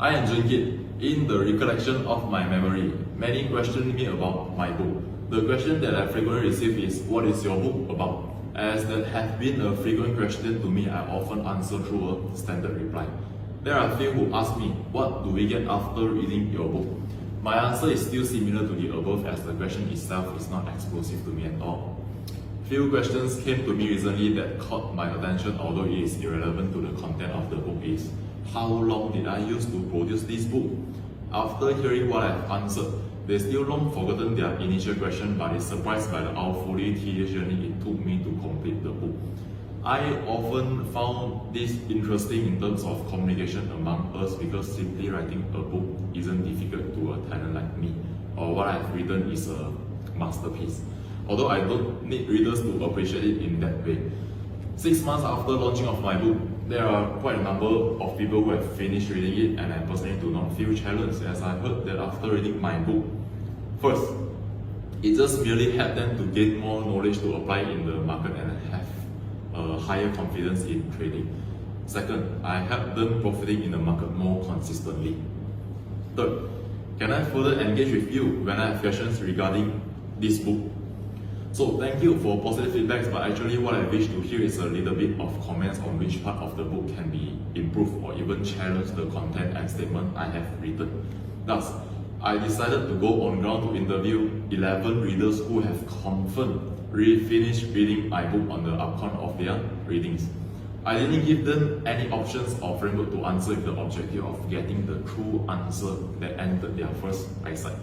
I am doing it. In the recollection of my memory, many questioned me about my book. The question that I frequently receive is, what is your book about? As that has been a frequent question to me, I often answer through a standard reply. There are few who ask me, what do we get after reading your book? My answer is still similar to the above, as the question itself is not explosive to me at all. Few questions came to me recently that caught my attention, although it is irrelevant to the content of the book, is how long did I use to produce this book? After hearing what I have answered, they still long forgotten their initial question, but is surprised by the awfully tedious journey it took me to complete the book. I often found this interesting in terms of communication among us, because simply writing a book isn't difficult to a talent like me, or what I've written is a masterpiece. Although I don't need readers to appreciate it in that way. 6 months after launching of my book, there are quite a number of people who have finished reading it, and I personally do not feel challenged, as I heard that after reading my book, first, it just merely helped them to gain more knowledge to apply in the market and have a higher confidence in trading. Second, I helped them profiting in the market more consistently. Third, can I further engage with you when I have questions regarding this book? So thank you for positive feedbacks, but actually what I wish to hear is a little bit of comments on which part of the book can be improved, or even challenge the content and statement I have written. Thus, I decided to go on ground to interview 11 readers who have confirmed finished reading my book on the outcome of their readings. I didn't give them any options or framework to answer with the objective of getting the true answer that entered their first eyesight.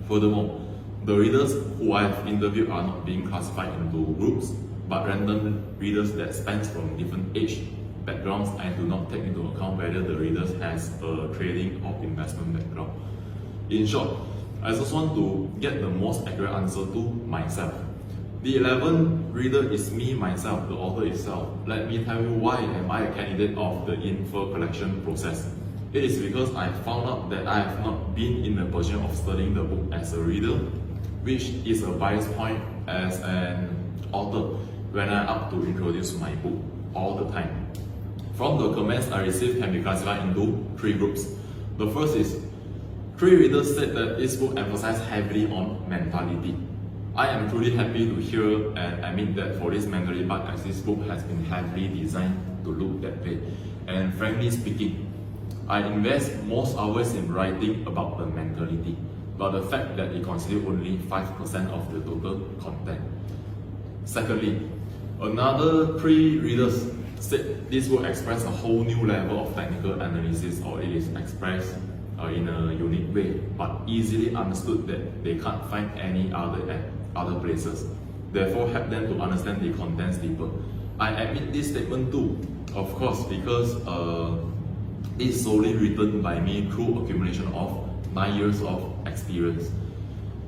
Furthermore, the readers who I have interviewed are not being classified into groups, but random readers that span from different age backgrounds, and do not take into account whether the readers has a trading or investment background. In short, I just want to get the most accurate answer to myself. The 11th reader is me, myself, the author itself. Let me tell you why am I a candidate of the info collection process. It is because I found out that I have not been in the position of studying the book as a reader, which is a bias point as an author when I up to introduce my book all the time. From the comments I received can be classified into 3 groups. The first is, 3 readers said that this book emphasized heavily on mentality. I am truly happy to hear and admit that for this mentality part, as this book has been heavily designed to look that way. And frankly speaking, I invest most hours in writing about the mentality, but the fact that it constitutes only 5% of the total content. Secondly, another 3 readers said this will express a whole new level of technical analysis, or it is expressed in a unique way, but easily understood that they can't find any other places. Therefore, help them to understand the contents deeper. I admit this statement too, of course, because it's solely written by me through accumulation of 9 years of experience.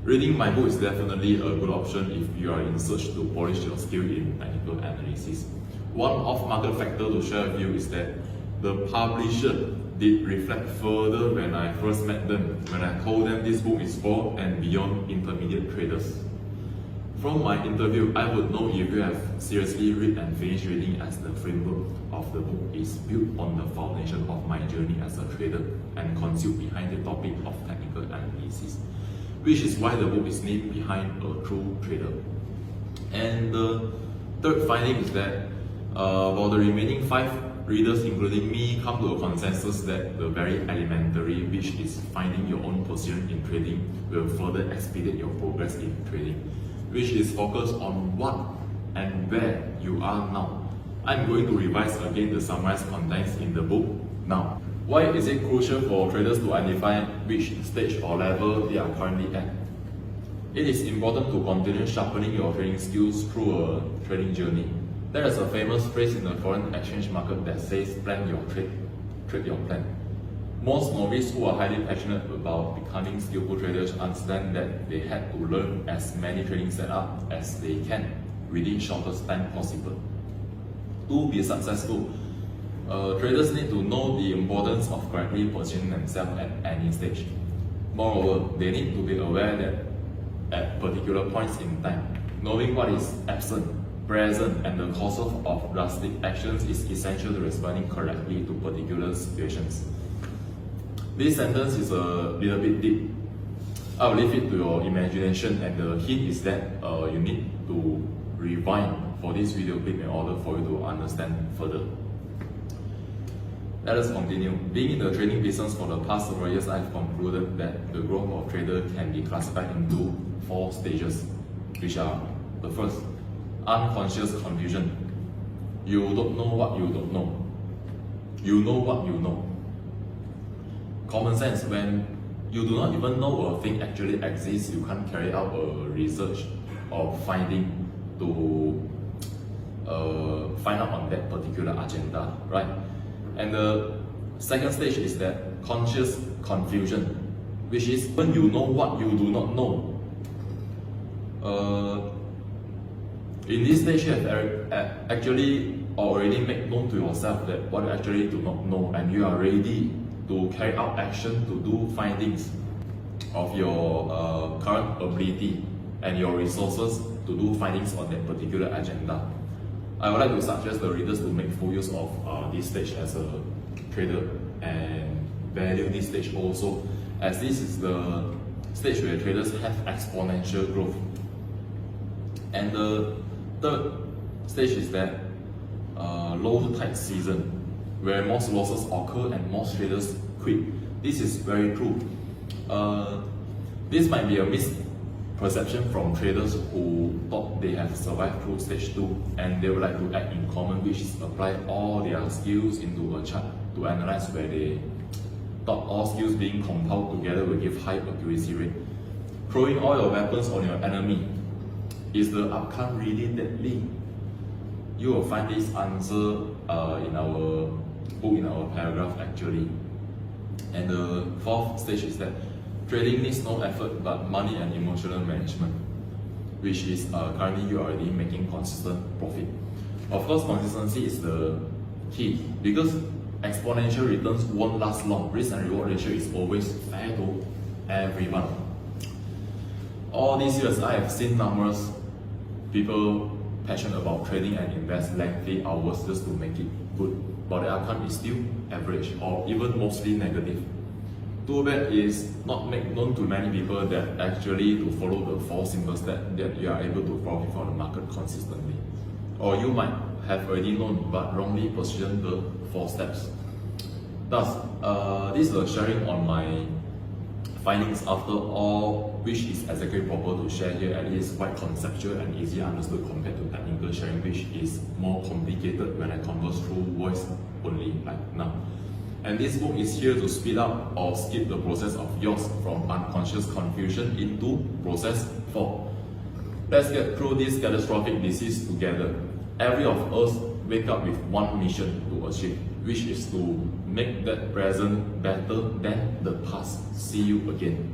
Reading my book is definitely a good option if you are in search to polish your skill in technical analysis. One off-market factor to share with you is that the publisher did reflect further when I first met them, when I told them this book is for and beyond intermediate traders. From my interview, I would know if you have seriously read and finished reading, as the framework of the book is built on the foundation of my journey as a trader and concealed behind the topic of technical analysis, which is why the book is named Behind a True Trader. And the third finding is that while the remaining 5 readers, including me, come to a consensus that the very elementary, which is finding your own position in trading, will further expedite your progress in trading, which is focused on what and where you are now. I'm going to revise again the summarized contents in the book now. Why is it crucial for traders to identify which stage or level they are currently at? It is important to continue sharpening your trading skills through a trading journey. There is a famous phrase in the foreign exchange market that says, plan your trade, trade your plan. Most novices who are highly passionate about becoming skillful traders understand that they had to learn as many trading setups as they can within shortest time possible. To be successful, traders need to know the importance of correctly positioning themselves at any stage. Moreover, they need to be aware that at particular points in time, knowing what is absent, present, and the causes of drastic actions is essential to responding correctly to particular situations. This sentence is a little bit deep. I will leave it to your imagination, and the hint is that you need to rewind for this video clip in order for you to understand further. Let us continue. Being in the trading business for the past several years, I've concluded that the growth of trader can be classified into 4 stages, which are: the first, unconscious confusion. You don't know what you don't know. You know what you know. Common sense. When you do not even know a thing actually exists, you can't carry out a research or finding to find out on that particular agenda, right? And the second stage is that conscious confusion, which is when you know what you do not know. In this stage, you have actually already made known to yourself that what you actually do not know, and you are ready to carry out action to do findings of your current ability and your resources to do findings on that particular agenda. I would like to suggest the readers to make full use of this stage as a trader and value this stage also, as this is the stage where traders have exponential growth. And the third stage is that low tide season, where most losses occur and most traders quit. This is very true. This might be a misperception from traders who thought they have survived through stage 2 and they would like to act in common, which is apply all their skills into a chart to analyze where they thought all skills being compiled together will give high accuracy rate. Throwing all your weapons on your enemy. Is the outcome really deadly? You will find this answer in our book, in our paragraph actually. And the fourth stage is that trading needs no effort but money and emotional management, which is currently you are already making consistent profit. Of course, consistency is the key, because exponential returns won't last long. Risk and reward ratio is always fair to everyone. All these years, I have seen numerous people passionate about trading and invest lengthy hours just to make it good, but the outcome is still average or even mostly negative. Too bad is not made known to many people that actually to follow the 4 simple steps that you are able to profit from the market consistently. Or you might have already known but wrongly positioned the 4 steps. Thus, this is a sharing on my findings after all, which is exactly proper to share here, and it is quite conceptual and easy understood compared to technical sharing, which is more complicated when I converse through voice only like now. And this book is here to speed up or skip the process of yours from unconscious confusion into process 4. Let's get through this catastrophic disease together. Every of us wake up with one mission to achieve, which is to make that present better than the past. See you again.